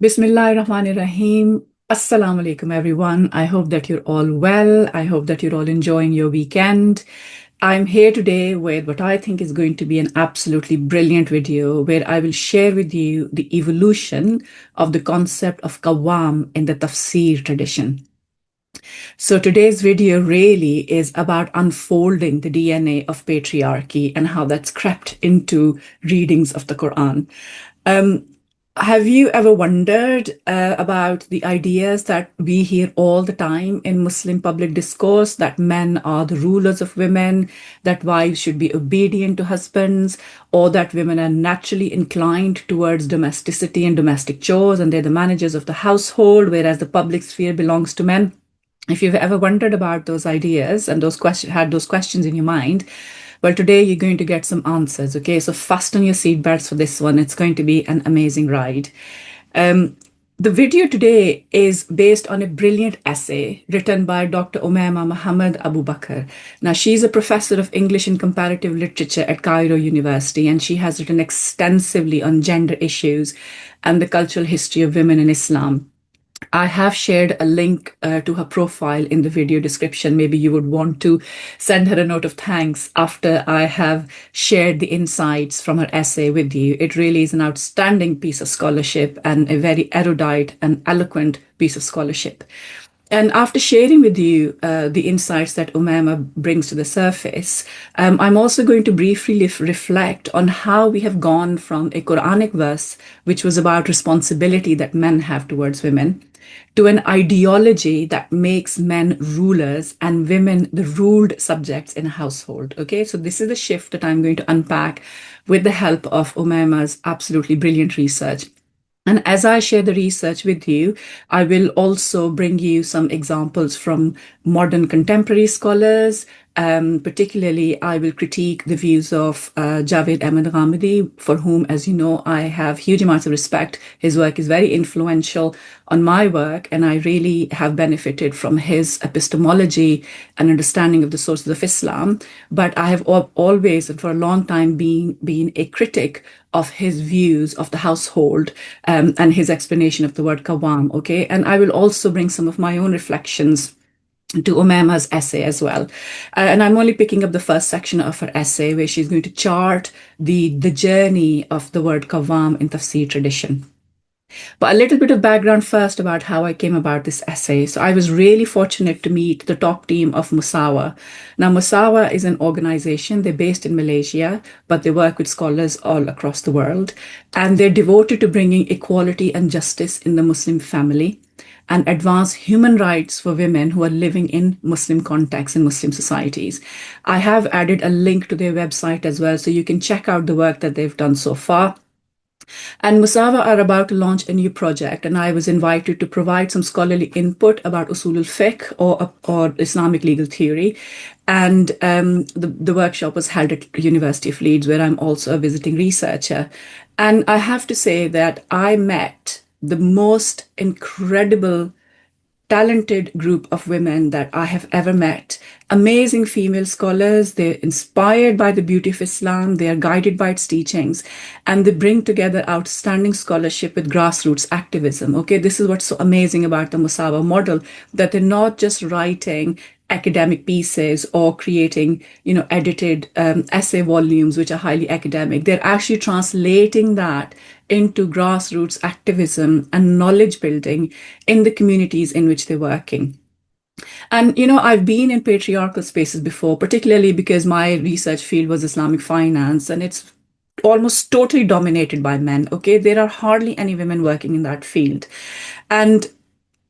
Bismillahirrahmanirrahim. Assalamu alaikum, everyone. I hope that you're all well. I hope that you're all enjoying your weekend. I'm here today with what I think is going to be an absolutely brilliant video where I will share with you the evolution of the concept of Qawwam in the Tafsir tradition. So today's video really is about unfolding the DNA of patriarchy and how that's crept into readings of the Quran. Have you ever wondered about the ideas that we hear all the time in Muslim public discourse, that men are the rulers of women, that wives should be obedient to husbands, or that women are naturally inclined towards domesticity and domestic chores, and they're the managers of the household, whereas the public sphere belongs to men? If you've ever wondered about those ideas and had those questions in your mind, well, today you're going to get some answers, okay? So fasten your seatbelts for this one. It's going to be an amazing ride. The video today is based on a brilliant essay written by Dr. Omaima Muhammad Abou-Bakr. Now, she's a professor of English and Comparative Literature at Cairo University, and she has written extensively on gender issues and the cultural history of women in Islam. I have shared a link to her profile in the video description. Maybe you would want to send her a note of thanks after I have shared the insights from her essay with you. It really is an outstanding piece of scholarship and a very erudite and eloquent piece of scholarship. And after sharing with you the insights that Umaima brings to the surface, I'm also going to briefly reflect on how we have gone from a Qur'anic verse, which was about responsibility that men have towards women, to an ideology that makes men rulers and women the ruled subjects in a household. Okay, so this is the shift that I'm going to unpack with the help of Umaima's absolutely brilliant research. And as I share the research with you, I will also bring you some examples from modern contemporary scholars. Particularly, I will critique the views of Javed Ahmed Ghamidi, for whom, as you know, I have huge amounts of respect. His work is very influential on my work, and I really have benefited from his epistemology and understanding of the sources of Islam. But I have always, and for a long time, been a critic of his views of the household and his explanation of the word Qawwam, okay? And I will also bring some of my own reflections to Umaima's essay as well. And I'm only picking up the first section of her essay where she's going to chart the journey of the word Qawwam in Tafsir tradition. But a little bit of background first about how I came about this essay. So I was really fortunate to meet the top team of Musawah. Now, Musawah is an organization. They're based in Malaysia, but they work with scholars all across the world. And they're devoted to bringing equality and justice in the Muslim family and advance human rights for women who are living in Muslim contexts and Muslim societies. I have added a link to their website as well, so you can check out the work that they've done so far. And Musawah are about to launch a new project, and I was invited to provide some scholarly input about usul al-fiqh or Islamic legal theory. And the workshop was held at University of Leeds, where I'm also a visiting researcher. And I have to say that I met the most incredible, talented group of women that I have ever met. Amazing female scholars. They're inspired by the beauty of Islam. They are guided by its teachings, and they bring together outstanding scholarship with grassroots activism. Okay, this is what's so amazing about the Musawah model, that they're not just writing academic pieces or creating, edited essay volumes which are highly academic. They're actually translating that into grassroots activism and knowledge building in the communities in which they're working. And, I've been in patriarchal spaces before, particularly because my research field was Islamic finance, and it's almost totally dominated by men, okay? There are hardly any women working in that field. And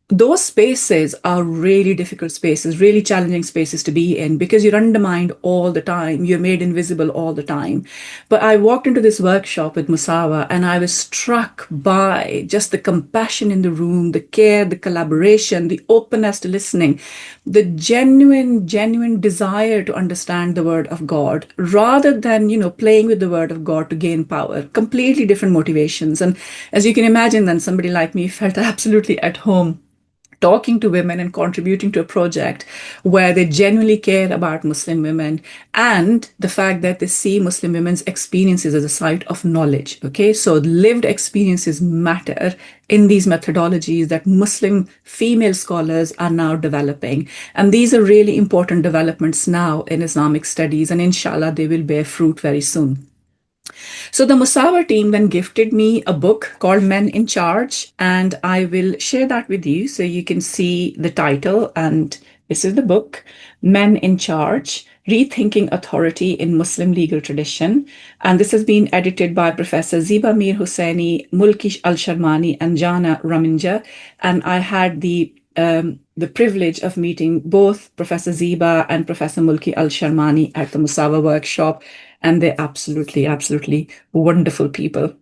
those spaces are really difficult spaces, really challenging spaces to be in, because you're undermined all the time. You're made invisible all the time. But I walked into this workshop with Musawah, and I was struck by just the compassion in the room, the care, the collaboration, the openness to listening, the genuine desire to understand the word of God, rather than, playing with the word of God to gain power. Completely different motivations. And as you can imagine, then somebody like me felt absolutely at home talking to women and contributing to a project where they genuinely care about Muslim women, and the fact that they see Muslim women's experiences as a site of knowledge. Okay, so lived experiences matter in these methodologies that Muslim female scholars are now developing. And these are really important developments now in Islamic studies, and inshallah, they will bear fruit very soon. So the Musawah team then gifted me a book called Men in Charge, and I will share that with you so you can see the title. And this is the book, Men in Charge, Rethinking Authority in Muslim Legal Tradition. And this has been edited by Professor Ziba Mir Hussaini, Mulki Al-Sharmani, and Jana Raminja. And I had the privilege of meeting both Professor Ziba and Professor Mulki Al-Sharmani at the Musawah workshop, and they're absolutely wonderful people.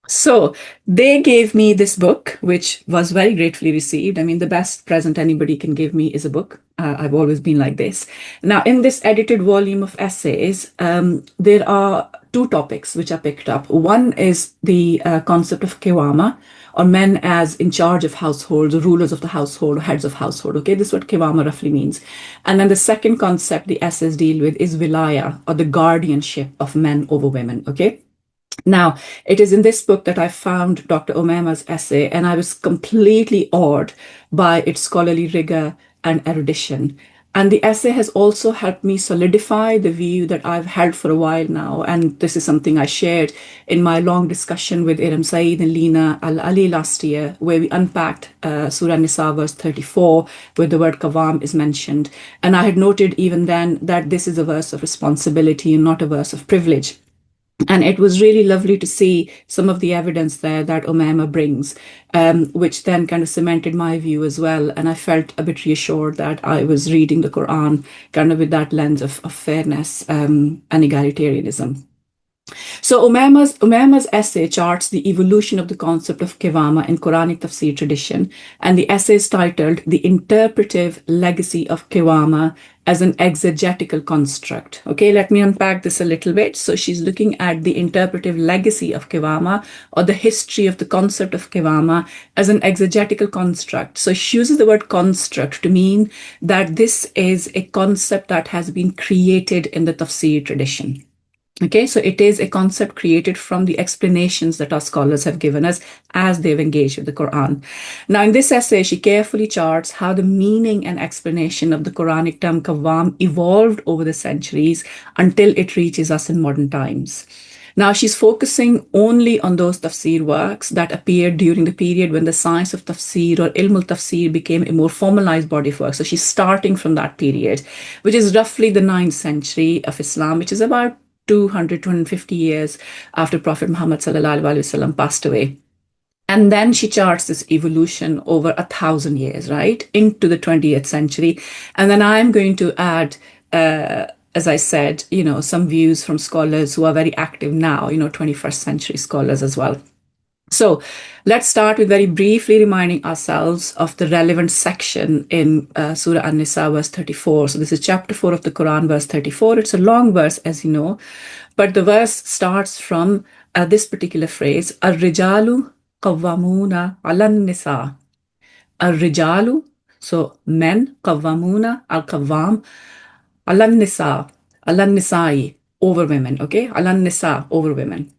So they gave me this book, which was very gratefully received. I mean, the best present anybody can give me is a book. I've always been like this. Now, in this edited volume of essays, there are two topics which are picked up. One is the concept of Qiwamah, or men as in charge of households, rulers of the household, or heads of household. Okay, this is what Qiwamah roughly means. And then the second concept the essays deal with is wilaya, or the guardianship of men over women. Okay. Now, it is in this book that I found Dr. Omaima's essay, and I was completely awed by its scholarly rigor and erudition. And the essay has also helped me solidify the view that I've held for a while now. And this is something I shared in my long discussion with Iram Saeed and Lina Al-Ali last year, where we unpacked Surah An-Nisa verse 34, where the word Qawwam is mentioned. And I had noted even then that this is a verse of responsibility and not a verse of privilege. And it was really lovely to see some of the evidence there that Omaima brings, which then kind of cemented my view as well. And I felt a bit reassured that I was reading the Quran kind of with that lens of fairness and egalitarianism. So Umaima's essay charts the evolution of the concept of Qiwamah in Qur'anic Tafsir tradition, and the essay is titled The Interpretive Legacy of Qiwamah as an Exegetical Construct. Okay, let me unpack this a little bit. So she's looking at the interpretive legacy of Qiwamah, or the history of the concept of Qiwamah as an exegetical construct. So she uses the word construct to mean that this is a concept that has been created in the Tafsir tradition. Okay, so it is a concept created from the explanations that our scholars have given us as they've engaged with the Quran. Now, in this essay, she carefully charts how the meaning and explanation of the Quranic term Qawwam evolved over the centuries until it reaches us in modern times. Now, she's focusing only on those tafsir works that appeared during the period when the science of tafsir or ilm al-tafsir became a more formalized body of work. So she's starting from that period, which is roughly the 9th century of Islam, which is about 250 years after Prophet Muhammad ﷺ passed away. And then she charts this evolution over 1,000 years, right, into the 20th century. And then I'm going to add, as I said, some views from scholars who are very active now, 21st century scholars as well. So let's start with very briefly reminding ourselves of the relevant section in Surah An-Nisa verse 34. So this is chapter 4 of the Quran, verse 34. It's a long verse, as you know, but the verse starts from this particular phrase, Ar-Rijalu Qawwamuna Al-Nisa. Ar-Rijalu, so men, Qawwamuna, Al-Qawwam, Al-Nisa, Al-Nisai, over women, okay? Al-Nisa, over women,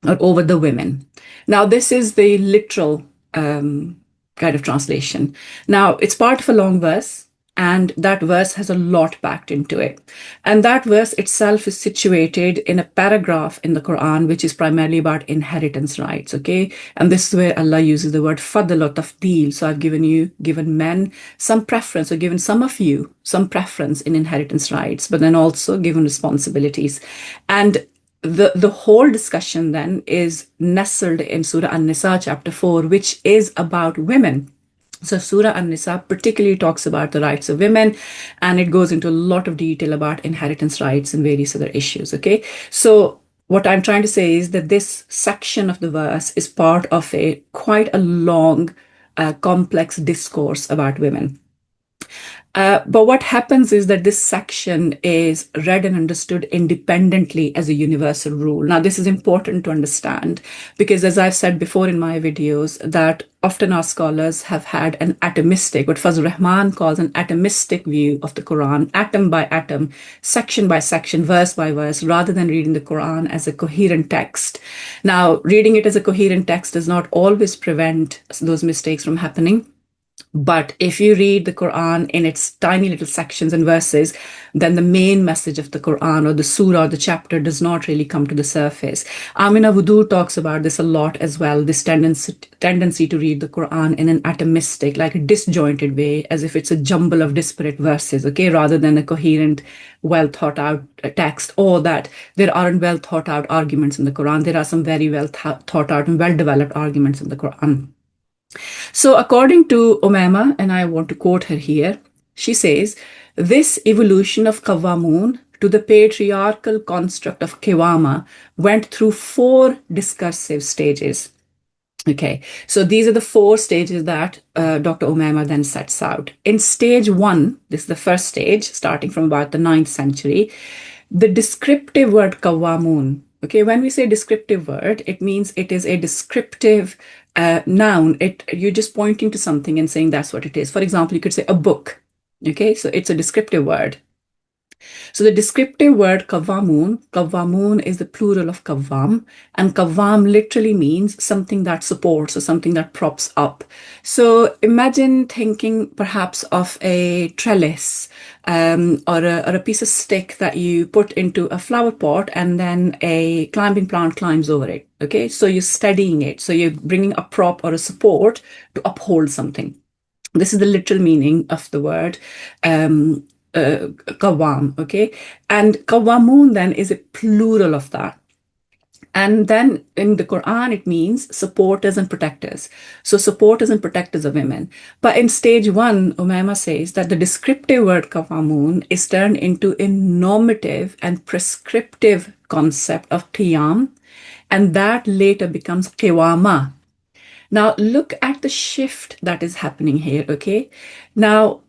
or over the women. Now, this is the literal kind of translation. Now, it's part of a long verse, and that verse has a lot packed into it. And that verse itself is situated in a paragraph in the Quran, which is primarily about inheritance rights, okay? And this is where Allah uses the word fadl or tafdeel. So I've given men some preference, or given some of you some preference in inheritance rights, but then also given responsibilities. And the whole discussion then is nestled in Surah An-Nisa chapter 4, which is about women. So Surah An-Nisa particularly talks about the rights of women, and it goes into a lot of detail about inheritance rights and various other issues, okay? So what I'm trying to say is that this section of the verse is part of quite a long, complex discourse about women. But what happens is that this section is read and understood independently as a universal rule. Now, this is important to understand because, as I've said before in my videos, that often our scholars have had an atomistic, what Fazl Rahman calls an atomistic view of the Quran, atom by atom, section by section, verse by verse, rather than reading the Quran as a coherent text. Now, reading it as a coherent text does not always prevent those mistakes from happening. But if you read the Quran in its tiny little sections and verses, then the main message of the Quran or the surah or the chapter does not really come to the surface. Amina Wudu talks about this a lot as well, this tendency to read the Quran in an atomistic, like a disjointed way, as if it's a jumble of disparate verses, okay, rather than a coherent, well thought out text, or that there aren't well thought out arguments in the Quran. There are some very well thought out and well developed arguments in the Quran. So according to Omaima, and I want to quote her here, she says, this evolution of Qawwamun to the patriarchal construct of Qiwamah went through 4 discursive stages. Okay, so these are the 4 stages that Dr. Omaima then sets out. In stage 1, this is the first stage, starting from about the 9th century, the descriptive word Qawwamun. Okay, when we say descriptive word, it means it is a descriptive noun. You're just pointing to something and saying that's what it is. For example, you could say a book. Okay, so it's a descriptive word. So the descriptive word Qawwamun is the plural of Qawwam, and Qawwam literally means something that supports or something that props up. So imagine thinking perhaps of a trellis or a piece of stick that you put into a flower pot and then a climbing plant climbs over it. Okay, so you're steadying it. So you're bringing a prop or a support to uphold something. This is the literal meaning of the word Qawwam, okay? And Qawwamun then is a plural of that. And then in the Quran, it means supporters and protectors. So supporters and protectors of women. But in stage 1, Omaima says that the descriptive word Qawwamun is turned into a normative and prescriptive concept of qiyam, and that later becomes Qiwamah. Now look at the shift that is happening here, okay? Now,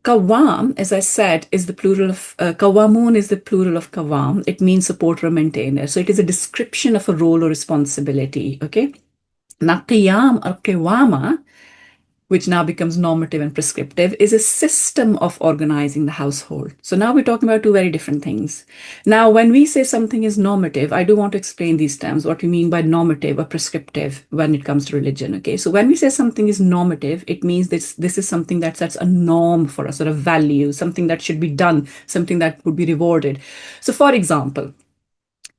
Qawwam, as I said, is the plural of Qawwamun is the plural of Qawwam. It means supporter or maintainer. So it is a description of a role or responsibility. Okay. Now Qiyam or Qiwamah, which now becomes normative and prescriptive, is a system of organizing the household. So now we're talking about 2 very different things. Now, when we say something is normative, I do want to explain these terms, what we mean by normative or prescriptive when it comes to religion. Okay, so when we say something is normative, it means this is something that sets a norm for us, or a value, something that should be done, something that would be rewarded. So for example,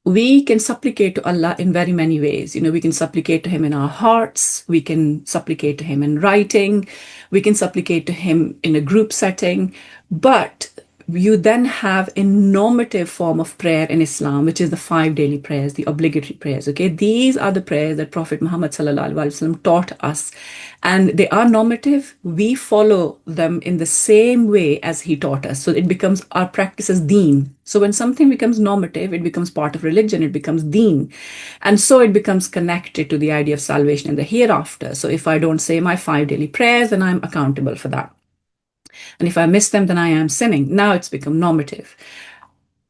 we can supplicate to Allah in very many ways. We can supplicate to Him in our hearts. We can supplicate to Him in writing. We can supplicate to Him in a group setting. But you then have a normative form of prayer in Islam, which is the 5 daily prayers, the obligatory prayers. Okay, these are the prayers that Prophet Muhammad ﷺ taught us, and they are normative. We follow them in the same way as he taught us. So it becomes our practice as deen. So when something becomes normative, it becomes part of religion, it becomes deen. And so it becomes connected to the idea of salvation in the hereafter. So if I don't say my 5 daily prayers, then I'm accountable for that. And if I miss them, then I am sinning. Now it's become normative.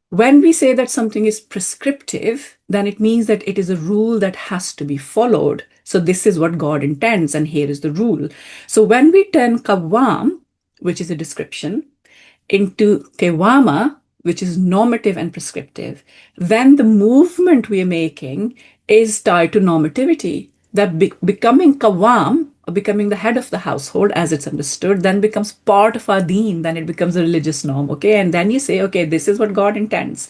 When we say that something is prescriptive, then it means that it is a rule that has to be followed. So this is what God intends, and here is the rule. So when we turn Qawwam, which is a description, into Qiwamah, which is normative and prescriptive, then the movement we are making is tied to normativity. That becoming Qawwam, or becoming the head of the household as it's understood, then becomes part of our deen, then it becomes a religious norm, okay? And then you say, okay, this is what God intends.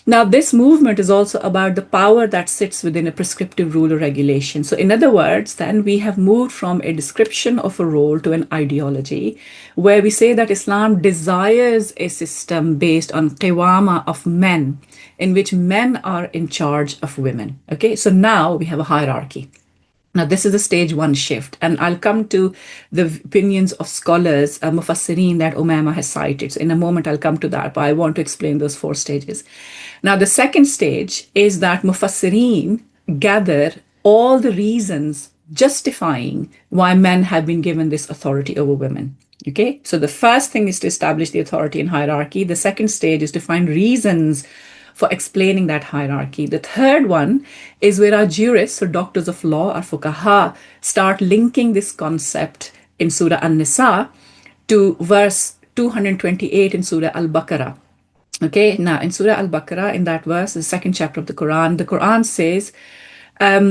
Now, this movement is also about the power that sits within a prescriptive rule or regulation. So in other words, then we have moved from a description of a role to an ideology, where we say that Islam desires a system based on Qiwamah of men, in which men are in charge of women, okay? So now we have a hierarchy. Now, this is a stage 1 shift, and I'll come to the opinions of scholars, Mufassirin, that Omaima has cited. So in a moment, I'll come to that, but I want to explain those 4 stages. Now, the second stage is that Mufassirin gather all the reasons justifying why men have been given this authority over women. Okay, so the first thing is to establish the authority and hierarchy. The second stage is to find reasons for explaining that hierarchy. The third one is where our jurists or doctors of law or fuqaha start linking this concept in Surah An-Nisa to verse 228 in Surah Al-Baqarah. Okay, now in Surah Al-Baqarah, in that verse, the second chapter of the Quran says, وَلِلرِّجَالِ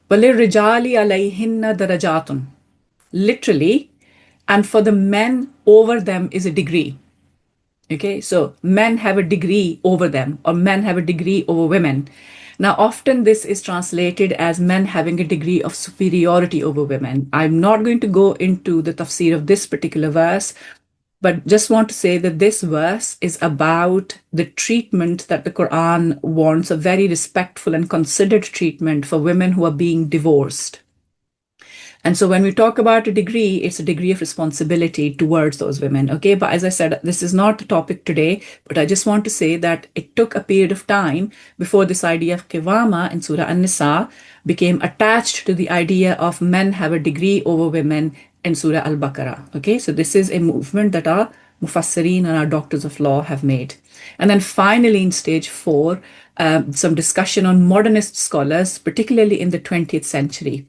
عَلَيْهِنَّ دَرَجَاتٌ. Literally, and for the men, over them is a degree. Okay, so men have a degree over them, or men have a degree over women. Now, often this is translated as men having a degree of superiority over women. I'm not going to go into the tafsir of this particular verse, but just want to say that this verse is about the treatment that the Quran wants, a very respectful and considered treatment for women who are being divorced. And so when we talk about a degree, it's a degree of responsibility towards those women. Okay, but as I said, this is not the topic today, but I just want to say that it took a period of time before this idea of Qiwamah in Surah An-Nisa became attached to the idea of men have a degree over women in Surah Al-Baqarah. Okay, so this is a movement that our Mufassirin and our doctors of law have made. And then finally, in stage 4, some discussion on modernist scholars, particularly in the 20th century,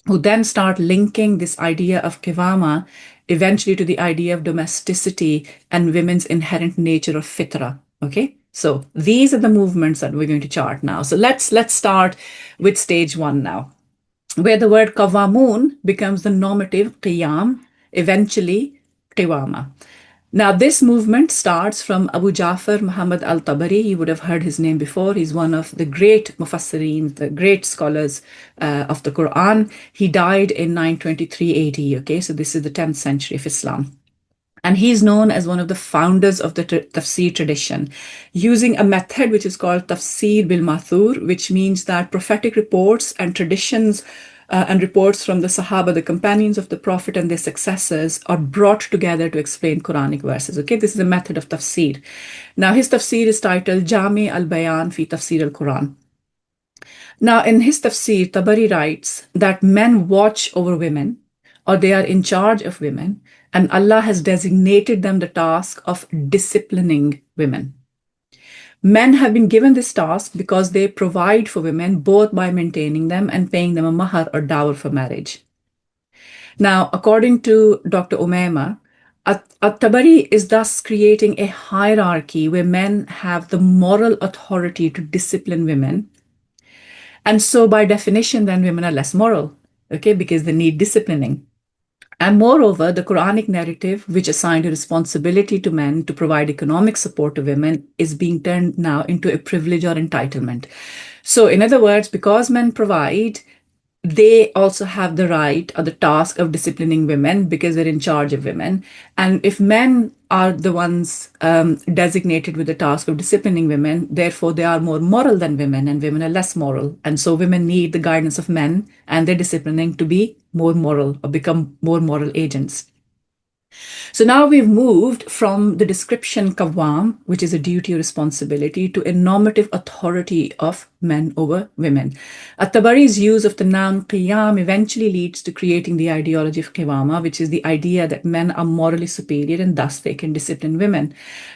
who then start linking this idea of Qiwamah eventually to the idea of domesticity and women's inherent nature of fitrah. Okay, so these are the movements that we're going to chart now. So let's start with stage 1 now, where the word Qawwamun becomes the normative qiyam, eventually Qiwamah. Now, this movement starts from Abu Ja'far Muhammad al-Tabari. You would have heard his name before. He's one of the great mufassirin, the great scholars of the Quran. He died in 923 AD. Okay, so this is the 10th century of Islam. And he's known as one of the founders of the tafsir tradition, using a method which is called tafsir bil mathur, which means that prophetic reports and traditions and reports from the Sahaba, the companions of the Prophet and their successors, are brought together to explain Quranic verses. Okay, this is a method of tafsir. Now, his tafsir is titled Jami al-Bayan fi Tafsir al-Quran. Now, in his tafsir, Tabari writes that men watch over women, or they are in charge of women, and Allah has designated them the task of disciplining women. Men have been given this task because they provide for women both by maintaining them and paying them a mahar or dower for marriage. Now, according to Dr. Omaima, At-Tabari is thus creating a hierarchy where men have the moral authority to discipline women. And so by definition, then women are less moral, okay, because they need disciplining. And moreover, the Quranic narrative, which assigned a responsibility to men to provide economic support to women, is being turned now into a privilege or entitlement. So in other words, because men provide, they also have the right or the task of disciplining women because they're in charge of women. And if men are the ones designated with the task of disciplining women, therefore they are more moral than women, and women are less moral. And so women need the guidance of men and their disciplining to be more moral or become more moral agents. So now we've moved from the description Qawwam, which is a duty or responsibility, to a normative authority of men over women. At-Tabari's use of the noun qiyam eventually leads to creating the ideology of Qiwamah, which is the idea that men are morally superior and thus they can discipline women.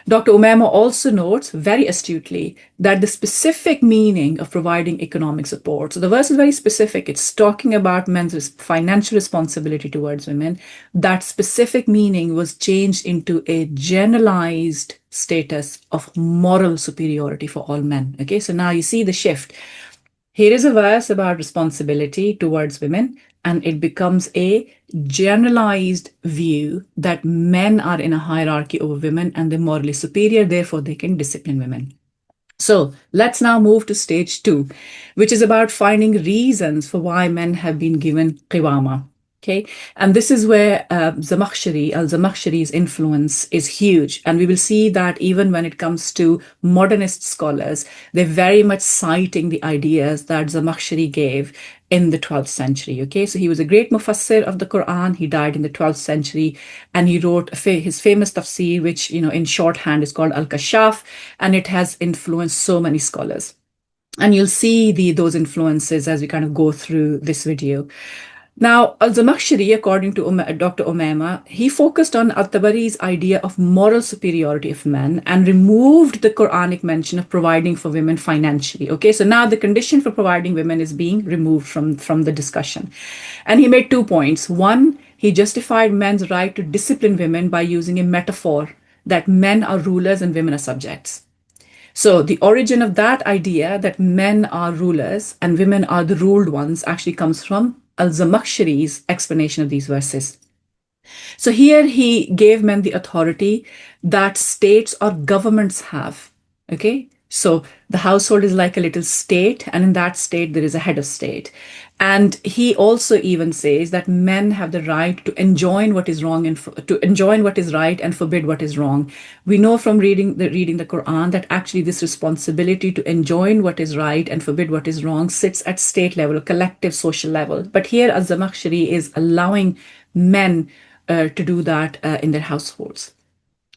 Dr. Omaima also notes very astutely that the specific meaning of providing economic support, so the verse is very specific, it's talking about men's financial responsibility towards women. That specific meaning was changed into a generalized status of moral superiority for all men. Okay, so now you see the shift. Here is a verse about responsibility towards women, and it becomes a generalized view that men are in a hierarchy over women and they're morally superior, therefore they can discipline women. So let's now move to stage 2, which is about finding reasons for why men have been given Qiwamah. Okay, and this is where Al-Zamakhshari's influence is huge. And we will see that even when it comes to modernist scholars, they're very much citing the ideas that Zamakhshari gave in the 12th century. Okay, so he was a great mufassir of the Quran. He died in the 12th century, and he wrote his famous tafsir, which, in shorthand is called Al-Kashaf, and it has influenced so many scholars. And you'll see those influences as we kind of go through this video. Now, Al-Zamakhshari, according to Dr. Omaima, he focused on At-Tabari's idea of moral superiority of men and removed the Qur'anic mention of providing for women financially. Okay, so now the condition for providing women is being removed from the discussion. And he made 2 points. One, he justified men's right to discipline women by using a metaphor that men are rulers and women are subjects. So the origin of that idea that men are rulers and women are the ruled ones actually comes from Al-Zamakhshari's explanation of these verses. So here he gave men the authority that states or governments have. Okay. So the household is like a little state, and in that state, there is a head of state. And he also even says that men have the right to enjoin what is wrong and to enjoin what is right and forbid what is wrong. We know from reading the Quran that actually this responsibility to enjoin what is right and forbid what is wrong sits at state level, a collective social level. But here, Az-Zamakhshari is allowing men to do that in their households.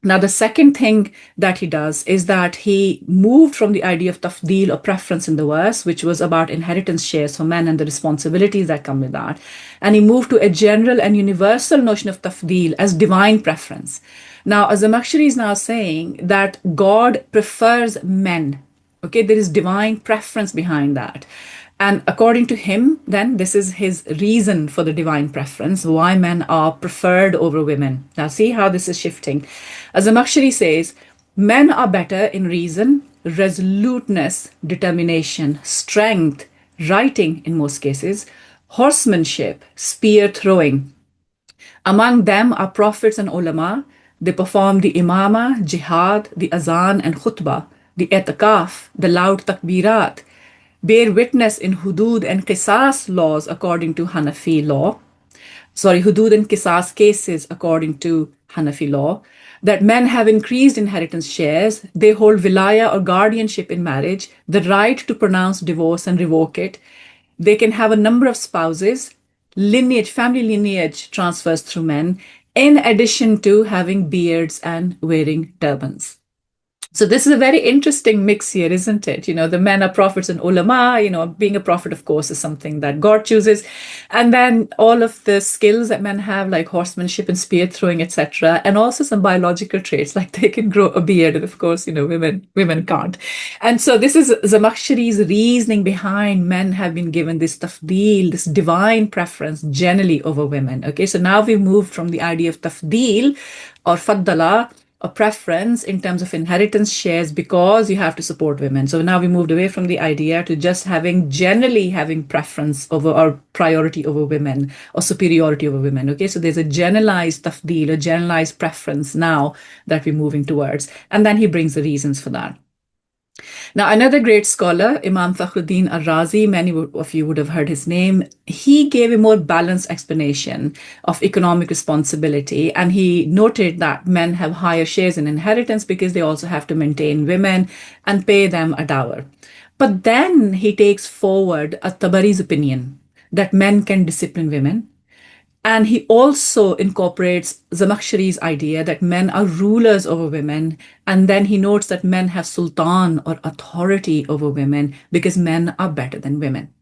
Now, the second thing that he does is that he moved from the idea of tafdeel or preference in the verse, which was about inheritance shares for men and the responsibilities that come with that. And he moved to a general and universal notion of tafdeel as divine preference. Now, Az-Zamakhshari is now saying that God prefers men. Okay, there is divine preference behind that. And according to him, then this is his reason for the divine preference, why men are preferred over women. Now, see how this is shifting. As Zamakhshari says, men are better in reason, resoluteness, determination, strength, writing in most cases, horsemanship, spear throwing. Among them are prophets and ulama. They perform the imama, jihad, the azan and khutbah, the etikaf, the loud takbirat, bear witness in hudud and qisas laws according to Hanafi law. Hudud and qisas cases according to Hanafi law. That men have increased inheritance shares. They hold wilaya or guardianship in marriage, the right to pronounce divorce and revoke it. They can have a number of spouses, lineage, family lineage transfers through men, in addition to having beards and wearing turbans. So this is a very interesting mix here, isn't it? The men are prophets and ulama. Being a prophet, of course, is something that God chooses. And then all of the skills that men have, like horsemanship and spear throwing, etc., and also some biological traits, like they can grow a beard, and of course, women can't. And so this is Zamakhshari's reasoning behind men have been given this tafdeel, this divine preference generally over women. Okay, so now we've moved from the idea of tafdeel or faddala, a preference in terms of inheritance shares because you have to support women. So now we moved away from the idea to just generally having preference over or priority over women or superiority over women. Okay, so there's a generalized tafdeel, a generalized preference now that we're moving towards. And then he brings the reasons for that. Now, another great scholar, Imam Fakhruddin Ar-Razi, many of you would have heard his name, he gave a more balanced explanation of economic responsibility. And he noted that men have higher shares in inheritance because they also have to maintain women and pay them a dower. But then he takes forward At-Tabari's opinion that men can discipline women. And he also incorporates Zamakhshari's idea that men are rulers over women. And then he notes that men have sultan or authority over women because men are better than women.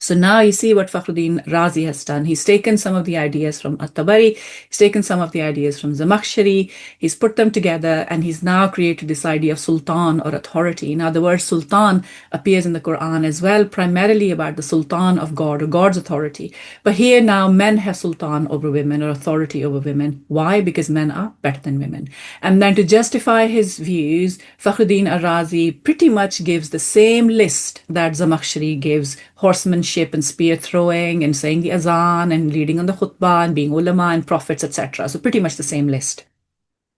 So now you see what Fakhruddin Razi has done. He's taken some of the ideas from At-Tabari, he's taken some of the ideas from Zamakhshari, he's put them together, and he's now created this idea of sultan or authority. Now the word sultan appears in the Quran as well, primarily about the sultan of God or God's authority. But here now men have sultan over women or authority over women. Why? Because men are better than women. And then to justify his views, Fakhruddin Ar-Razi pretty much gives the same list that Zamakhshari gives: horsemanship and spear throwing and saying the azan and leading on the khutbah and being ulama and prophets, etc. So pretty much the same list.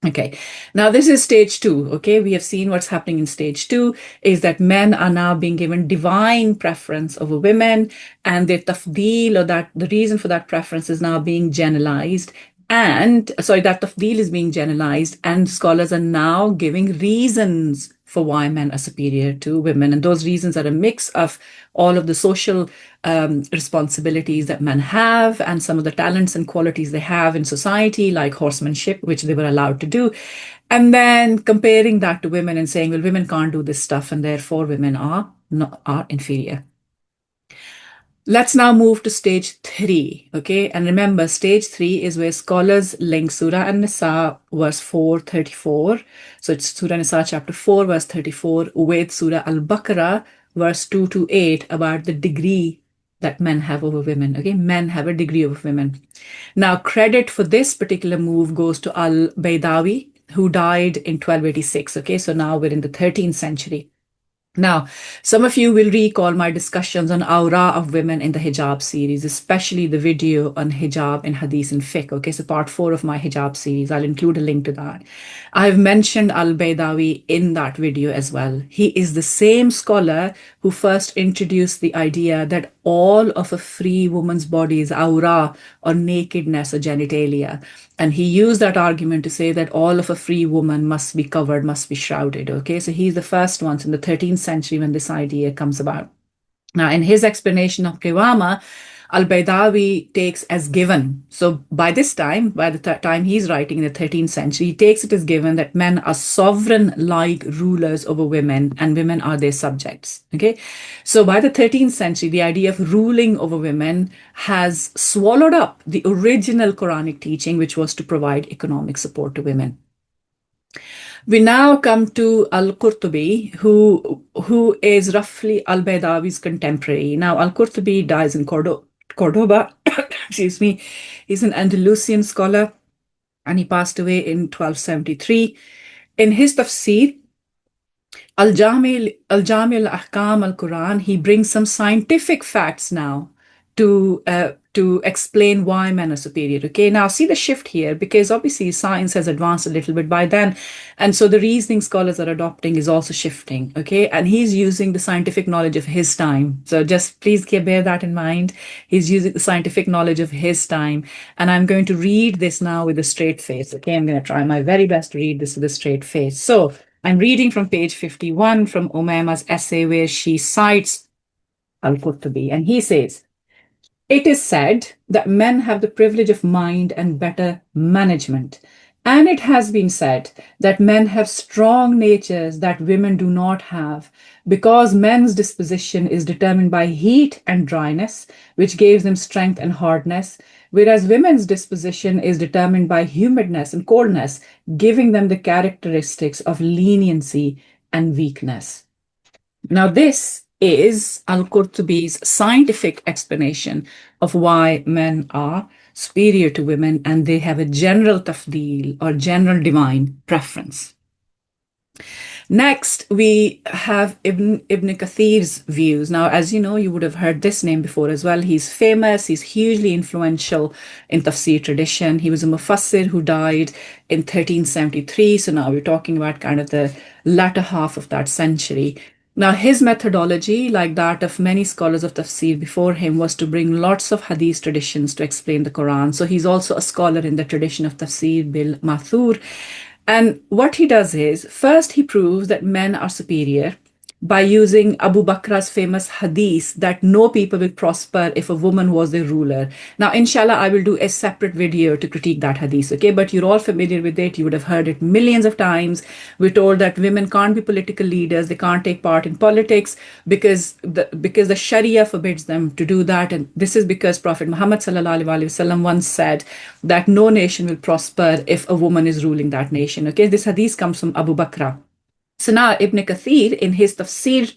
Okay, now this is stage 2. Okay, we have seen what's happening in stage 2 is that men are now being given divine preference over women, and their tafdeel, or that the reason for that preference, is now being generalized. And that tafdeel is being generalized, and scholars are now giving reasons for why men are superior to women. And those reasons are a mix of all of the social responsibilities that men have and some of the talents and qualities they have in society, like horsemanship, which they were allowed to do. And then comparing that to women and saying, well, women can't do this stuff, and therefore women are inferior. Let's now move to stage 3, okay? And remember, stage 3 is where scholars link Surah An-Nisa, verse 434. So it's Surah An-Nisa, chapter 4, verse 34, with Surah Al-Baqarah, verse 2 to 8, about the degree that men have over women, okay? Men have a degree over women. Now, credit for this particular move goes to Al-Baydawi, who died in 1286, okay? So now we're in the 13th century. Now, some of you will recall my discussions on aura of women in the hijab series, especially the video on hijab in hadith and fiqh. Okay, so part 4 of my hijab series, I'll include a link to that. I've mentioned Al-Baydawi in that video as well. He is the same scholar who first introduced the idea that all of a free woman's body is aura, or nakedness, or genitalia. And he used that argument to say that all of a free woman must be covered, must be shrouded. Okay, so he's the first one in the 13th century when this idea comes about. Now, in his explanation of Qiwamah, Al-Baydawi takes as given. So by this time, by the time he's writing in the 13th century, he takes it as given that men are sovereign-like rulers over women and women are their subjects. Okay, so by the 13th century, the idea of ruling over women has swallowed up the original Quranic teaching, which was to provide economic support to women. We now come to Al-Qurtubi, who is roughly Al-Baydawi's contemporary. Now, Al-Qurtubi dies in Cordoba. Excuse me. He's an Andalusian scholar, and he passed away in 1273. In his Tafsir, Al-Jami al-Ahkam al-Quran, he brings some scientific facts now to explain why men are superior. Okay, now see the shift here, because obviously science has advanced a little bit by then, and so the reasoning scholars are adopting is also shifting. Okay, and he's using the scientific knowledge of his time. So just please bear that in mind. He's using the scientific knowledge of his time, and I'm going to read this now with a straight face. Okay, I'm going to try my very best to read this with a straight face. So I'm reading from page 51 from Omaima's essay, where she cites Al-Qurtubi, and he says, "It is said that men have the privilege of mind and better management. And it has been said that men have strong natures that women do not have, because men's disposition is determined by heat and dryness, which gives them strength and hardness, whereas women's disposition is determined by humidness and coldness, giving them the characteristics of leniency and weakness." Now, this is Al-Qurtubi's scientific explanation of why men are superior to women, and they have a general tafdeel, or general divine preference. Next, we have Ibn Kathir's views. Now, as you know, you would have heard this name before as well. He's famous, he's hugely influential in Tafsir tradition. He was a Mufassir who died in 1373. So now we're talking about kind of the latter half of that century. Now, his methodology, like that of many scholars of tafsir before him, was to bring lots of hadith traditions to explain the Quran. So he's also a scholar in the tradition of tafsir bil mathur. And what he does is, first he proves that men are superior by using Abu Bakr's famous hadith that no people will prosper if a woman was their ruler. Now, inshallah, I will do a separate video to critique that hadith, okay? But you're all familiar with it. You would have heard it millions of times. We're told that women can't be political leaders. They can't take part in politics because the Sharia forbids them to do that. And this is because Prophet Muhammad sallallahu alaihi wasallam once said that no nation will prosper if a woman is ruling that nation, okay? This hadith comes from Abu Bakr. So now Ibn Kathir, in his tafsir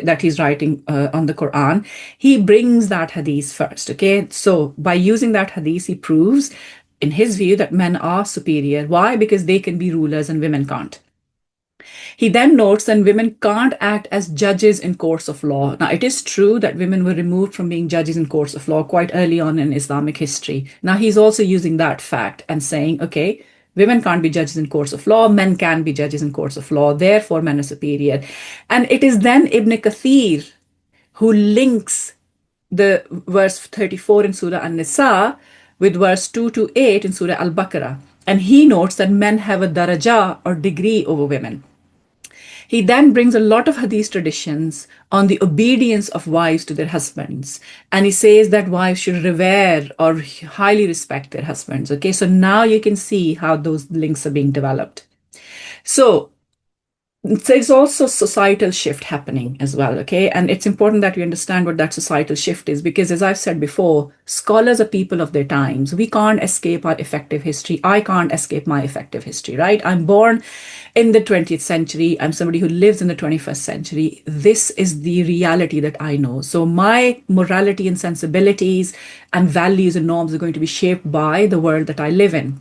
that he's writing on the Quran, he brings that hadith first, okay? So by using that hadith, he proves, in his view, that men are superior. Why? Because they can be rulers and women can't. He then notes that women can't act as judges in courts of law. Now, it is true that women were removed from being judges in courts of law quite early on in Islamic history. Now, he's also using that fact and saying, okay, women can't be judges in courts of law, men can be judges in courts of law, therefore men are superior. And it is then Ibn Kathir who links the verse 34 in Surah An-Nisa with verse 2 to 8 in Surah Al-Baqarah. And he notes that men have a daraja, or degree, over women. He then brings a lot of hadith traditions on the obedience of wives to their husbands. And he says that wives should revere or highly respect their husbands. Okay, so now you can see how those links are being developed. So there's also societal shift happening as well, okay? And it's important that we understand what that societal shift is, because as I've said before, scholars are people of their times. We can't escape our effective history. I can't escape my effective history, right? I'm born in the 20th century. I'm somebody who lives in the 21st century. This is the reality that I know. So my morality and sensibilities and values and norms are going to be shaped by the world that I live in.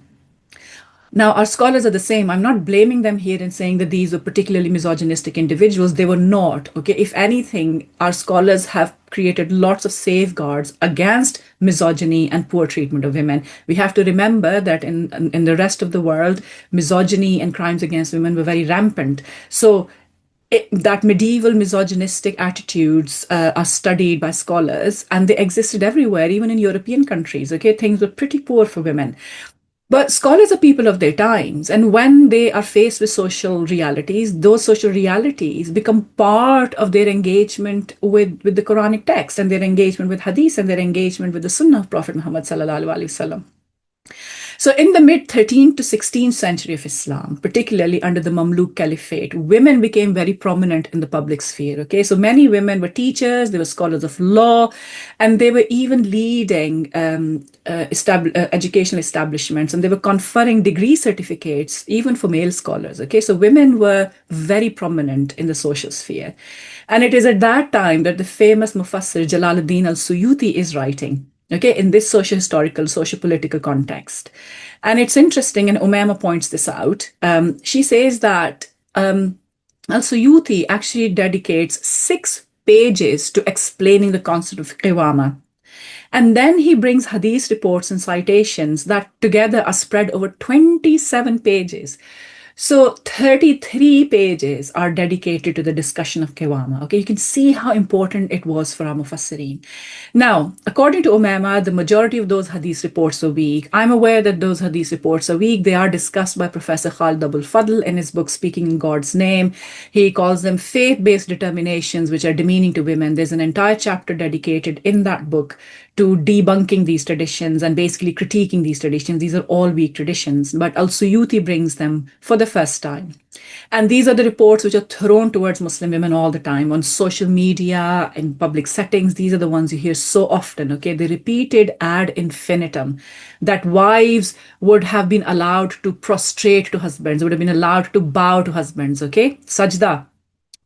Now, our scholars are the same. I'm not blaming them here and saying that these were particularly misogynistic individuals. They were not. Okay. If anything, our scholars have created lots of safeguards against misogyny and poor treatment of women. We have to remember that in the rest of the world, misogyny and crimes against women were very rampant. So that medieval misogynistic attitudes are studied by scholars, and they existed everywhere, even in European countries. Okay, things were pretty poor for women. But scholars are people of their times, and when they are faced with social realities, those social realities become part of their engagement with the Quranic text, and their engagement with Hadith, and their engagement with the Sunnah of Prophet Muhammad sallallahu alaihi wasallam. So, in the mid 13th to 16th century of Islam, particularly under the Mamluk Caliphate, women became very prominent in the public sphere. Okay, so many women were teachers, they were scholars of law, and they were even leading educational establishments, and they were conferring degree certificates even for male scholars. Okay, so women were very prominent in the social sphere. And it is at that time that the famous Mufassir Jalaluddin al-Suyuti is writing, okay, in this socio-historical, socio-political context. And it's interesting, and Omaima points this out. She says that al-Suyuti actually dedicates 6 pages to explaining the concept of Qiwamah. And then he brings hadith reports and citations that together are spread over 27 pages. So 33 pages are dedicated to the discussion of Qiwamah. Okay, you can see how important it was for our Mufassirin. Now, according to Omaima, the majority of those hadith reports are weak. I'm aware that those hadith reports are weak. They are discussed by Professor Khalid Abul Fadl in his book, Speaking in God's Name. He calls them faith-based determinations, which are demeaning to women. There's an entire chapter dedicated in that book to debunking these traditions and basically critiquing these traditions. These are all weak traditions, but al-Suyuti brings them for the first time. And these are the reports which are thrown towards Muslim women all the time on social media, in public settings. These are the ones you hear so often, okay? They repeated ad infinitum that wives would have been allowed to prostrate to husbands, would have been allowed to bow to husbands, okay? Sajda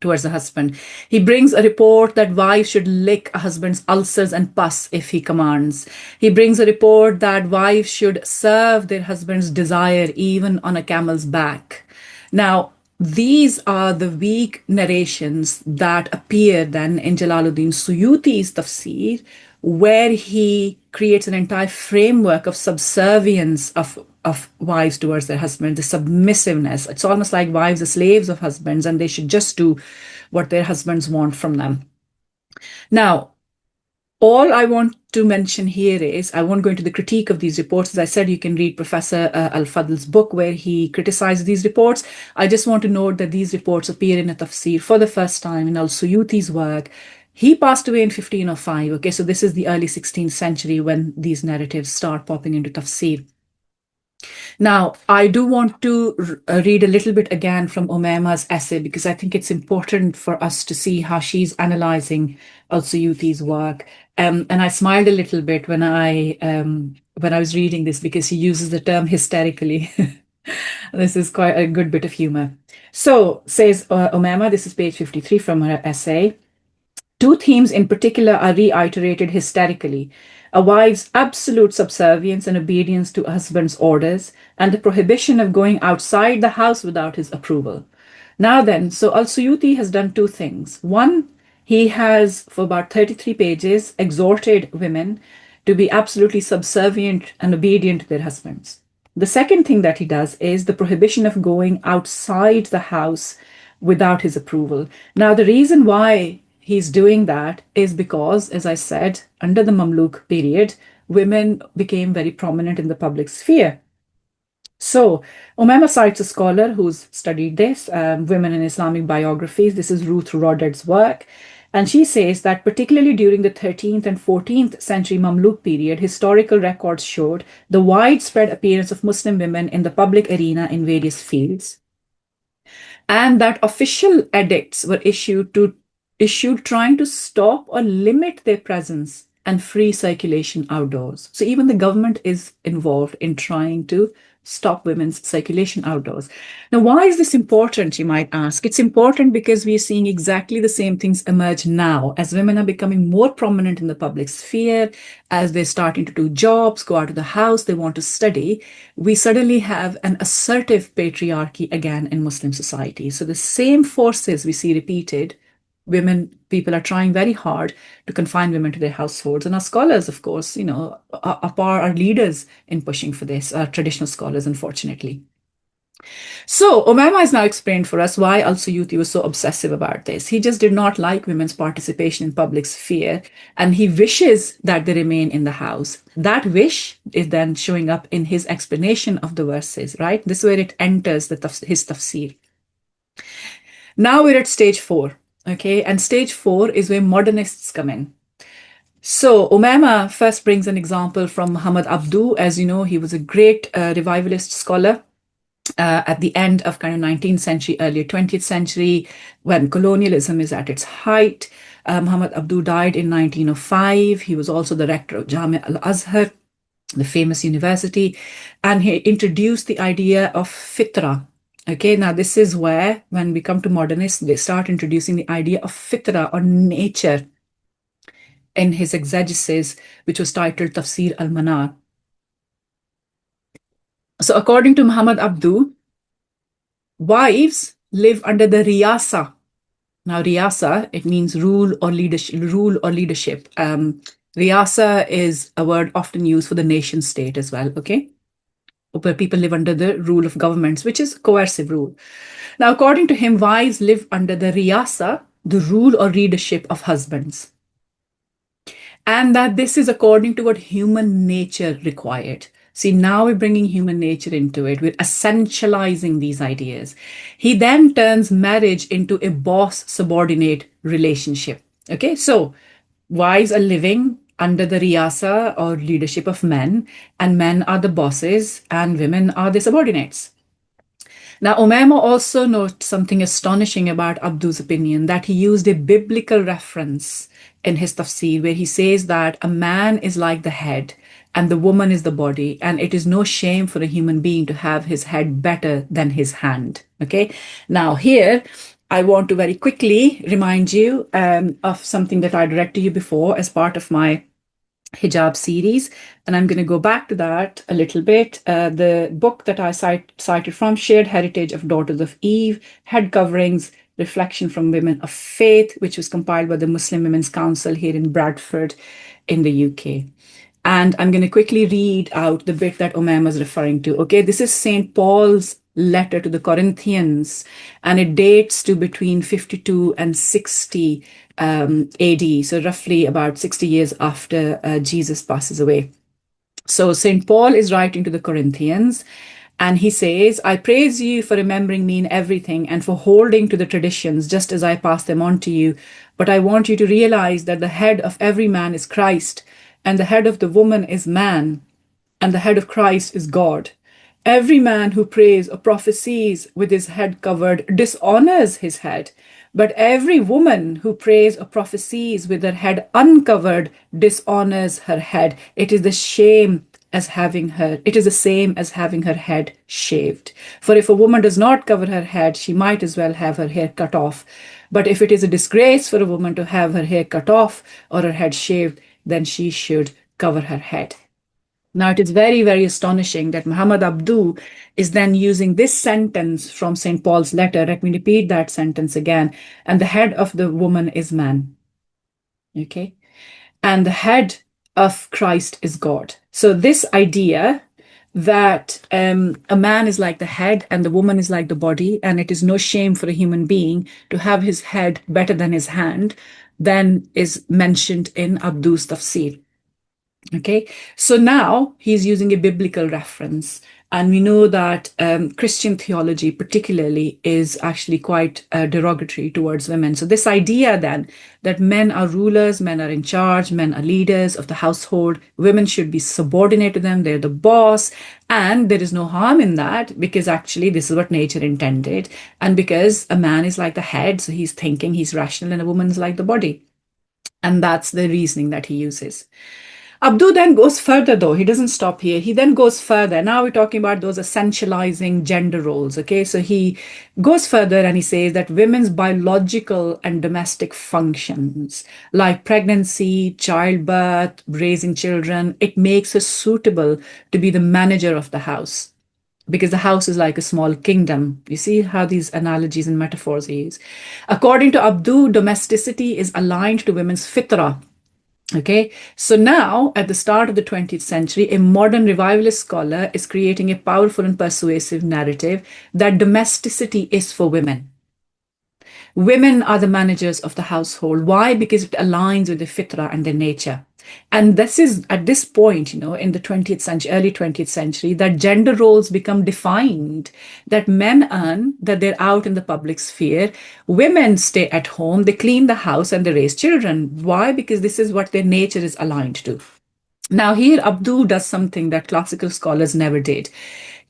towards the husband. He brings a report that wives should lick a husband's ulcers and pus if he commands. He brings a report that wives should serve their husband's desire even on a camel's back. Now, these are the weak narrations that appear then in Jalaluddin Suyuti's Tafsir, where he creates an entire framework of subservience of wives towards their husbands, the submissiveness. It's almost like wives are slaves of husbands and they should just do what their husbands want from them. Now, all I want to mention here is, I won't go into the critique of these reports. As I said, you can read Professor Al-Fadl's book where he criticizes these reports. I just want to note that these reports appear in a tafsir for the first time in Al-Suyuti's work. He passed away in 1505. Okay, so this is the early 16th century when these narratives start popping into tafsir. Now, I do want to read a little bit again from Omaima's essay, because I think it's important for us to see how she's analyzing al-Suyuti's work. And I smiled a little bit when I was reading this, because she uses the term hysterically. This is quite a good bit of humor. So, says Omaima, this is page 53 from her essay. 2 themes in particular are reiterated hysterically: a wife's absolute subservience and obedience to a husband's orders, and the prohibition of going outside the house without his approval. Now then, so al-Suyuti has done 2 things. One, he has, for about 33 pages, exhorted women to be absolutely subservient and obedient to their husbands. The second thing that he does is the prohibition of going outside the house without his approval. Now, the reason why he's doing that is because, as I said, under the Mamluk period, women became very prominent in the public sphere. So, Omaima cites a scholar who's studied this, women in Islamic biographies. This is Ruth Roddett's work. And she says that particularly during the 13th and 14th century Mamluk period, historical records showed the widespread appearance of Muslim women in the public arena in various fields. and that official edicts were issued trying to stop or limit their presence and free circulation outdoors. So even the government is involved in trying to stop women's circulation outdoors. Now, why is this important, you might ask? It's important because we are seeing exactly the same things emerge now as women are becoming more prominent in the public sphere, as they're starting to do jobs, go out of the house, they want to study. We suddenly have an assertive patriarchy again in Muslim society. So the same forces we see repeated, people are trying very hard to confine women to their households. And our scholars, of course, are leaders in pushing for this, traditional scholars, unfortunately. So Omaima has now explained for us why Al-Suyuti was so obsessive about this. He just did not like women's participation in public sphere, and he wishes that they remain in the house. That wish is then showing up in his explanation of the verses, right? This is where it enters his tafsir. Now we're at stage 4. Okay, and stage 4 is where modernists come in. So Omaima first brings an example from Muhammad Abdu. As you know, he was a great revivalist scholar at the end of kind of 19th century, early 20th century, when colonialism is at its height. Muhammad Abdu died in 1905. He was also the rector of Jami' al-Azhar, the famous university, and he introduced the idea of fitrah. Okay, now this is where, when we come to modernists, they start introducing the idea of fitrah or nature in his exegesis, which was titled Tafsir al-Manar. So according to Muhammad Abdu, wives live under the riyasah. Now riyasah, it means rule or leadership. Riyasah is a word often used for the nation state as well, okay? Where people live under the rule of governments, which is coercive rule. Now, according to him, wives live under the riyasah, the rule or leadership of husbands. And that this is according to what human nature required. See, now we're bringing human nature into it. We're essentializing these ideas. He then turns marriage into a boss-subordinate relationship. Okay, so wives are living under the riyasa or leadership of men, and men are the bosses and women are the subordinates. Now, Omaima also notes something astonishing about Abdu's opinion, that he used a biblical reference in his tafsir where he says that a man is like the head and the woman is the body, and it is no shame for a human being to have his head better than his hand. Okay, now here I want to very quickly remind you of something that I read to you before as part of my hijab series, and I'm going to go back to that a little bit. The book that I cited from, Shared Heritage of Daughters of Eve, Head Coverings, Reflection from Women of Faith, which was compiled by the Muslim Women's Council here in Bradford in the UK. And I'm going to quickly read out the bit that Omaima is referring to. Okay, this is St. Paul's letter to the Corinthians, and it dates to between 52 and 60 AD, so roughly about 60 years after Jesus passes away. So St. Paul is writing to the Corinthians, and he says, I praise you for remembering me in everything and for holding to the traditions just as I pass them on to you. But I want you to realize that the head of every man is Christ, and the head of the woman is man, and the head of Christ is God. Every man who prays or prophesies with his head covered dishonors his head, but every woman who prays or prophesies with her head uncovered dishonors her head. It is the same as having her head shaved. For if a woman does not cover her head, she might as well have her hair cut off. But if it is a disgrace for a woman to have her hair cut off or her head shaved, then she should cover her head. Now, it is very, very astonishing that Muhammad Abdu is then using this sentence from St. Paul's letter. Let me repeat that sentence again. And the head of the woman is man. Okay? And the head of Christ is God. So this idea that a man is like the head and the woman is like the body, and it is no shame for a human being to have his head better than his hand, then is mentioned in Abdu's tafsir. Okay, so now he's using a biblical reference, And we know that Christian theology, particularly, is actually quite derogatory towards women. So, this idea then that men are rulers, men are in charge, men are leaders of the household, women should be subordinate to them, they're the boss. And there is no harm in that because actually this is what nature intended. And because a man is like the head, so he's thinking, he's rational, and a woman is like the body. And that's the reasoning that he uses. Abdu then goes further, though. He doesn't stop here. He then goes further. Now we're talking about those essentializing gender roles. Okay, so he goes further and he says that women's biological and domestic functions, like pregnancy, childbirth, raising children, it makes her suitable to be the manager of the house. Because the house is like a small kingdom. You see how these analogies and metaphors he use. According to Abdu, domesticity is aligned to women's fitrah. Okay, so now at the start of the 20th century, a modern revivalist scholar is creating a powerful and persuasive narrative that domesticity is for women. Women are the managers of the household. Why? Because it aligns with the fitrah and their nature. And this is at this point, in the 20th century, early 20th century, that gender roles become defined, that men earn, that they're out in the public sphere. Women stay at home, they clean the house and they raise children. Why? Because this is what their nature is aligned to. Now, here Abdu does something that classical scholars never did.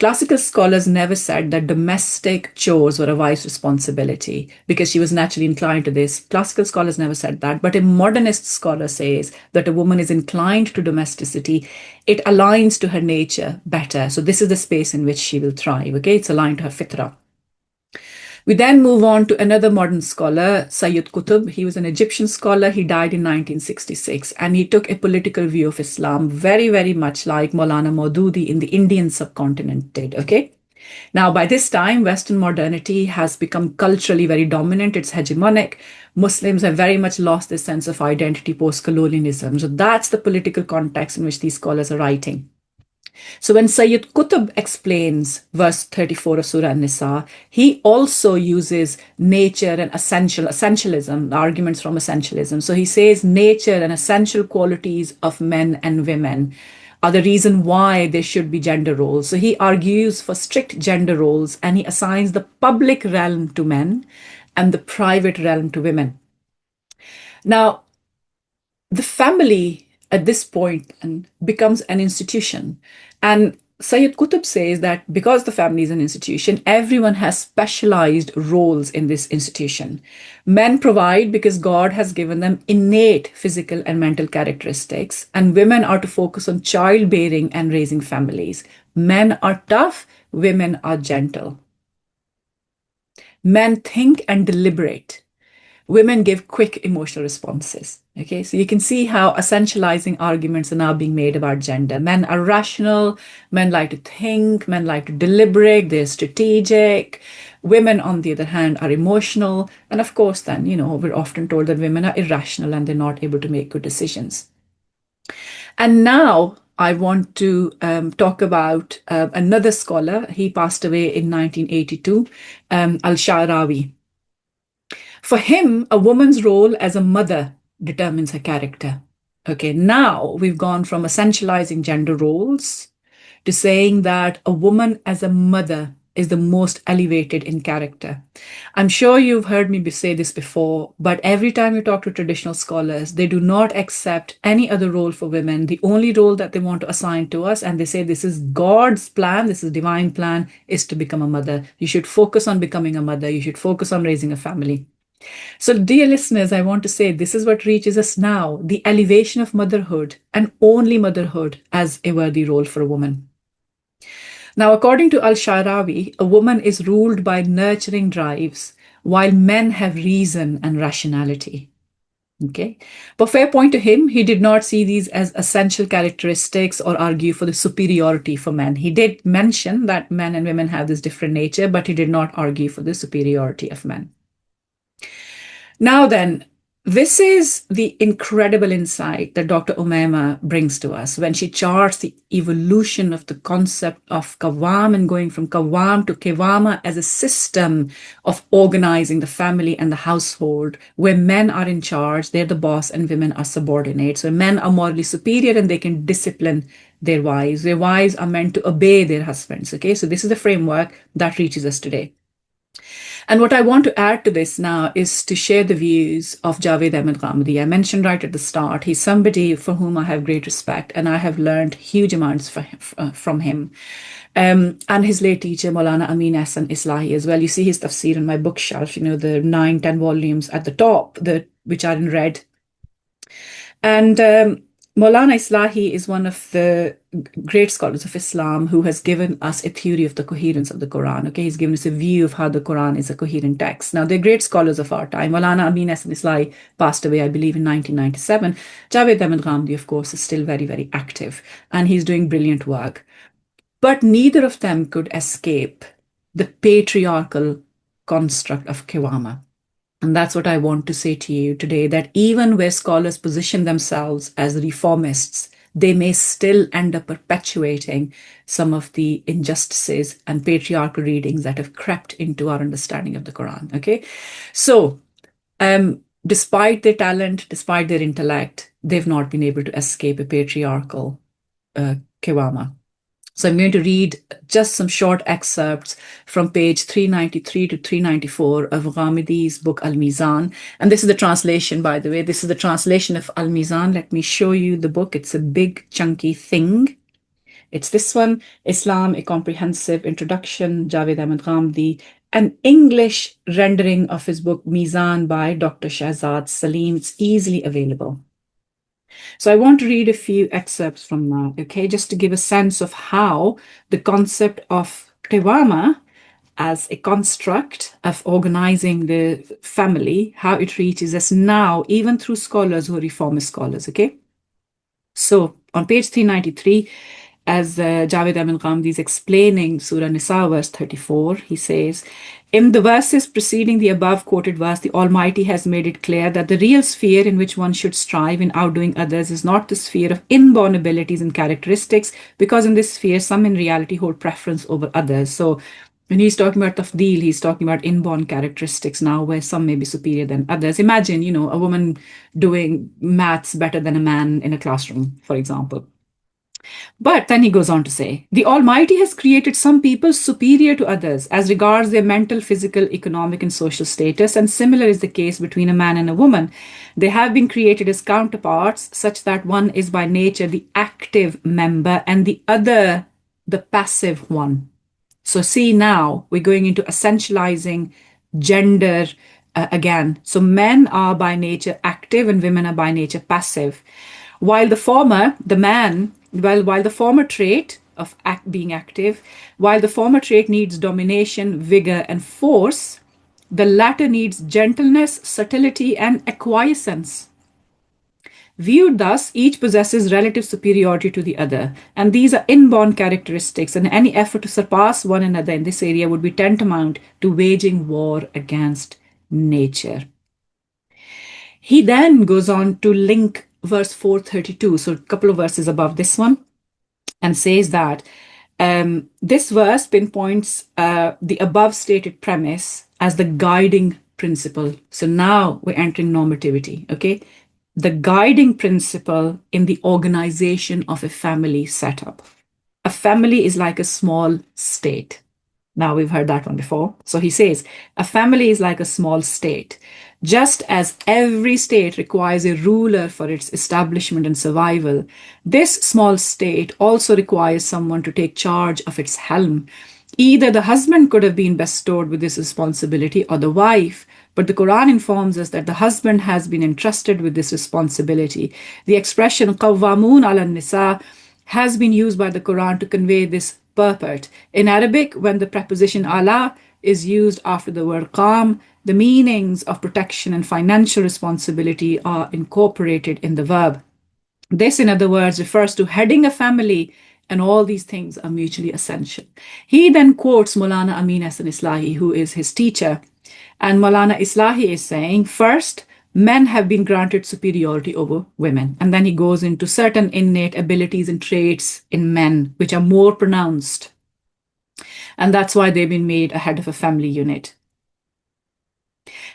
Classical scholars never said that domestic chores were a wife's responsibility because she was naturally inclined to this. Classical scholars never said that. But a modernist scholar says that a woman is inclined to domesticity. It aligns to her nature better. So this is the space in which she will thrive. Okay, it's aligned to her fitrah. We then move on to another modern scholar, Sayyid Qutb. He was an Egyptian scholar. He died in 1966, and he took a political view of Islam, very, very much like Maulana Maududi in the Indian subcontinent did. Okay. Now, by this time, Western modernity has become culturally very dominant. It's hegemonic. Muslims have very much lost this sense of identity post-colonialism. So that's the political context in which these scholars are writing. So when Sayyid Qutb explains verse 34 of Surah An-Nisa, he also uses nature and essentialism, arguments from essentialism. So he says nature and essential qualities of men and women are the reason why there should be gender roles. So he argues for strict gender roles and he assigns the public realm to men and the private realm to women. Now, the family at this point becomes an institution. And Sayyid Qutb says that because the family is an institution, everyone has specialized roles in this institution. Men provide because God has given them innate physical and mental characteristics, and women are to focus on childbearing and raising families. Men are tough, women are gentle. Men think and deliberate. Women give quick emotional responses. Okay, so you can see how essentializing arguments are now being made about gender. Men are rational, men like to think, men like to deliberate, they're strategic. Women, on the other hand, are emotional. And of course, then, we're often told that women are irrational and they're not able to make good decisions. And now I want to talk about another scholar. He passed away in 1982, Al-Sha'rawi. For him, a woman's role as a mother determines her character. Okay, now we've gone from essentializing gender roles to saying that a woman as a mother is the most elevated in character. I'm sure you've heard me say this before, but every time you talk to traditional scholars, they do not accept any other role for women. The only role that they want to assign to us, and they say this is God's plan, this is divine plan, is to become a mother. You should focus on becoming a mother. You should focus on raising a family. So, dear listeners, I want to say this is what reaches us now, the elevation of motherhood and only motherhood as a worthy role for a woman. Now, according to Al-Sha'rawi, a woman is ruled by nurturing drives, while men have reason and rationality. Okay, but fair point to him, he did not see these as essential characteristics or argue for the superiority for men. He did mention that men and women have this different nature, but he did not argue for the superiority of men. Now then, This is the incredible insight that Dr. Omaima brings to us when she charts the evolution of the concept of Qawwam and going from Qawwam to Qiwamah as a system of organizing the family and the household, where men are in charge, they're the boss, and women are subordinate. So men are morally superior and they can discipline their wives. Their wives are meant to obey their husbands. Okay, so this is the framework that reaches us today. And what I want to add to this now is to share the views of Javed Ahmed Ghamidi. I mentioned right at the start, he's somebody for whom I have great respect, and I have learned huge amounts from him. And his late teacher, Maulana Amin Ahsan Islahi as well. You see his tafsir on my bookshelf, the 9-10 volumes at the top, which are in red. And Maulana Islahi is one of the great scholars of Islam who has given us a theory of the coherence of the Quran. Okay, he's given us a view of how the Quran is a coherent text. Now, they're great scholars of our time. Maulana Amin Ahsan Islahi passed away, I believe, in 1997. Javed Ahmed Ghamidi, of course, is still very, very active, and he's doing brilliant work. But neither of them could escape the patriarchal construct of Qiwamah. And that's what I want to say to you today, that even where scholars position themselves as reformists, they may still end up perpetuating some of the injustices and patriarchal readings that have crept into our understanding of the Quran. Okay, so despite their talent, despite their intellect, they've not been able to escape a patriarchal Qiwamah. So I'm going to read just some short excerpts from page 393 to 394 of Ghamidi's book Al-Mizan. And this is the translation, by the way. This is the translation of Al-Mizan. Let me show you the book. It's a big, chunky thing. It's this one, Islam, A Comprehensive Introduction, Javed Ahmed Ghamidi, an English rendering of his book Mizan by Dr. Shahzad Salim. It's easily available. So I want to read a few excerpts from that, okay, just to give a sense of how the concept of Qiwamah as a construct of organizing the family, how it reaches us now, even through scholars who are reformist scholars, okay? So on page 393, as Javed Ahmed Ghamidi is explaining Surah Nisa, verse 34, he says, in the verses preceding the above quoted verse, the Almighty has made it clear that the real sphere in which one should strive in outdoing others is not the sphere of inborn abilities and characteristics, because in this sphere, some in reality hold preference over others. So when he's talking about tafdeel, he's talking about inborn characteristics now, where some may be superior than others. Imagine, a woman doing maths better than a man in a classroom, for example. But then he goes on to say, the Almighty has created some people superior to others as regards their mental, physical, economic, and social status, and similar is the case between a man and a woman. They have been created as counterparts, such that one is by nature the active member and the other the passive one. So see, now we're going into essentializing gender again. So men are by nature active and women are by nature passive. While the former, the man, while the former trait of being active, while the former trait needs domination, vigor, and force, the latter needs gentleness, subtlety, and acquiescence. Viewed thus, each possesses relative superiority to the other, and these are inborn characteristics, and any effort to surpass one another in this area would be tantamount to waging war against nature. He then goes on to link verse 432, so a couple of verses above this one, and says that this verse pinpoints the above stated premise as the guiding principle. So now we're entering normativity, okay? The guiding principle in the organization of a family setup. A family is like a small state. Now we've heard that one before. So he says, a family is like a small state. Just as every state requires a ruler for its establishment and survival, this small state also requires someone to take charge of its helm. Either the husband could have been bestowed with this responsibility or the wife, but the Quran informs us that the husband has been entrusted with this responsibility. The expression Qawwamun Al-Nisa has been used by the Quran to convey this purport. In Arabic, when the preposition ala is used after the word qam, the meanings of protection and financial responsibility are incorporated in the verb. This, in other words, refers to heading a family, and all these things are mutually essential. He then quotes Maulana Amin Ahsan Islahi, who is his teacher. And Maulana Islahi is saying, first, men have been granted superiority over women. And then he goes into certain innate abilities and traits in men which are more pronounced. And that's why they've been made a head of a family unit.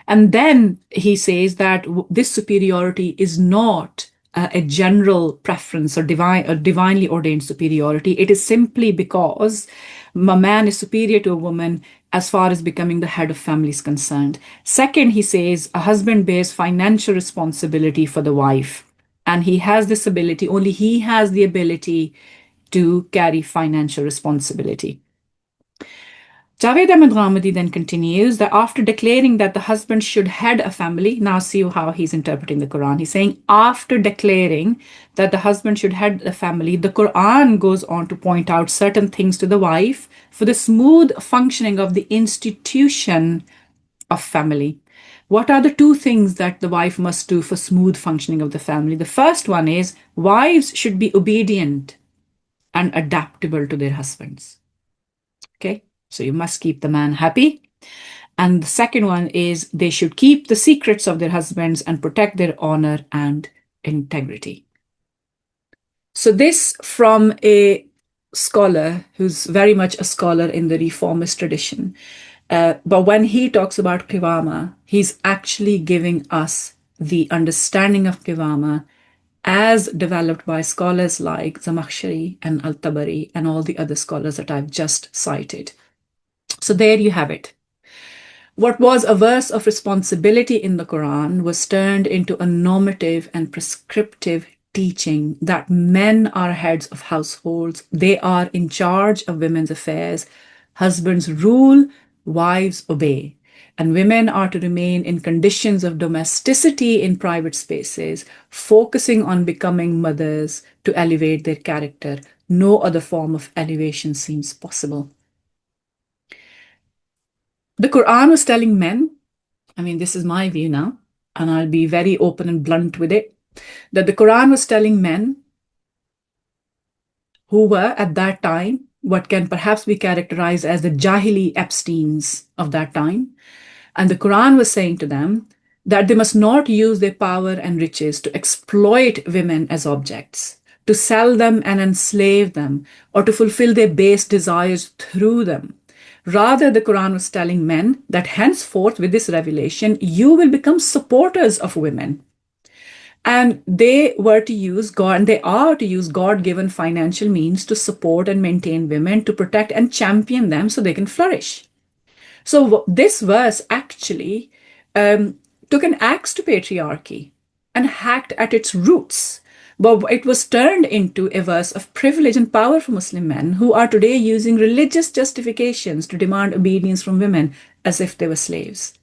And then he says that this superiority is not a general preference or divinely ordained superiority. It is simply because a man is superior to a woman as far as becoming the head of family is concerned. Second, he says a husband bears financial responsibility for the wife. And he has this ability, only he has the ability to carry financial responsibility. Javed Ahmed Ghamidi then continues that after declaring that the husband should head a family, now see how he's interpreting the Quran. He's saying after declaring that the husband should head a family, the Quran goes on to point out certain things to the wife for the smooth functioning of the institution of family. What are the two things that the wife must do for smooth functioning of the family? The first one is wives should be obedient and adaptable to their husbands. Okay? So you must keep the man happy. And the second one is they should keep the secrets of their husbands and protect their honor and integrity. So this from a scholar who's very much a scholar in the reformist tradition. But when he talks about Qiwamah, he's actually giving us the understanding of Qiwamah as developed by scholars like Zamakhshari and Al-Tabari and all the other scholars that I've just cited. So there you have it. What was a verse of responsibility in the Quran was turned into a normative and prescriptive teaching that men are heads of households. They are in charge of women's affairs. Husbands rule, wives obey. And women are to remain in conditions of domesticity in private spaces, focusing on becoming mothers to elevate their character. No other form of elevation seems possible. The Quran was telling men, I mean, this is my view now, and I'll be very open and blunt with it, that the Quran was telling men who were at that time what can perhaps be characterized as the Jahili Epsteins of that time. And the Quran was saying to them that they must not use their power and riches to exploit women as objects, to sell them and enslave them, or to fulfill their base desires through them. Rather, the Quran was telling men that henceforth, with this revelation, you will become supporters of women. And they were to use God, and they are to use God-given financial means to support and maintain women, to protect and champion them so they can flourish. So this verse actually took an axe to patriarchy and hacked at its roots. But it was turned into a verse of privilege and power for Muslim men who are today using religious justifications to demand obedience from women as if they were slaves.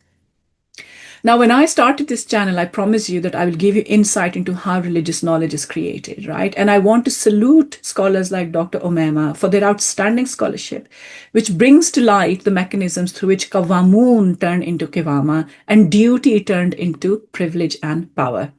Now, when I started this channel, I promise you that I will give you insight into how religious knowledge is created, right? And I want to salute scholars like Dr. Omaima for their outstanding scholarship, which brings to light the mechanisms through which Qawwamun turned into Qiwamah and duty turned into privilege and power.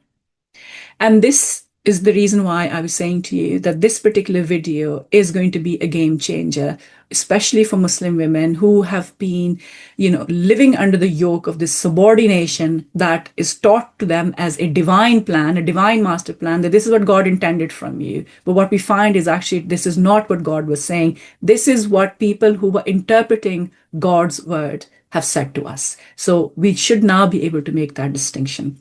And this is the reason why I was saying to you that this particular video is going to be a game changer, especially for Muslim women who have been, living under the yoke of this subordination that is taught to them as a divine plan, a divine master plan, that this is what God intended from you. But what we find is actually this is not what God was saying. This is what people who were interpreting God's word have said to us. So we should now be able to make that distinction.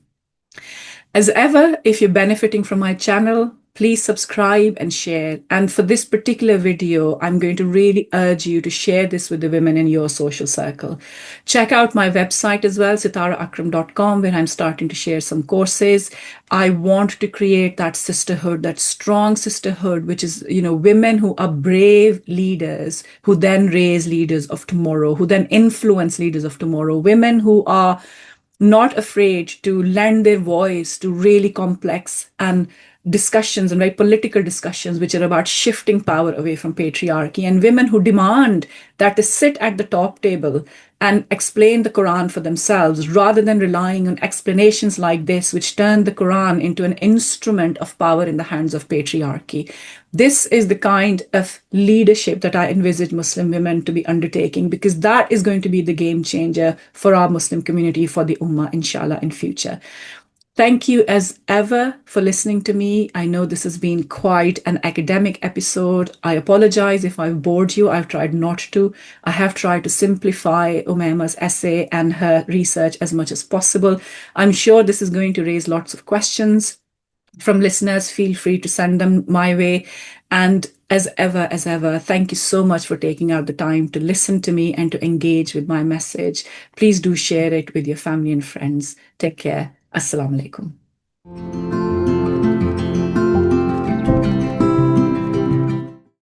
As ever, if you're benefiting from my channel, please subscribe and share. And for this particular video, I'm going to really urge you to share this with the women in your social circle. Check out my website as well, sitaraakram.com, where I'm starting to share some courses. I want to create that sisterhood, that strong sisterhood, which is, women who are brave leaders, who then raise leaders of tomorrow, who then influence leaders of tomorrow, women who are not afraid to lend their voice to really complex and discussions and very political discussions, which are about shifting power away from patriarchy, and women who demand that they sit at the top table and explain the Quran for themselves rather than relying on explanations like this, which turn the Quran into an instrument of power in the hands of patriarchy. This is the kind of leadership that I envisage Muslim women to be undertaking, because that is going to be the game changer for our Muslim community, for the Ummah, inshallah, in future. Thank you as ever for listening to me. I know this has been quite an academic episode. I apologize if I've bored you. I've tried not to. I have tried to simplify Umaima's essay and her research as much as possible. I'm sure this is going to raise lots of questions from listeners. Feel free to send them my way. And as ever, thank you so much for taking out the time to listen to me and to engage with my message. Please do share it with your family and friends. Take care. Assalamu alaikum.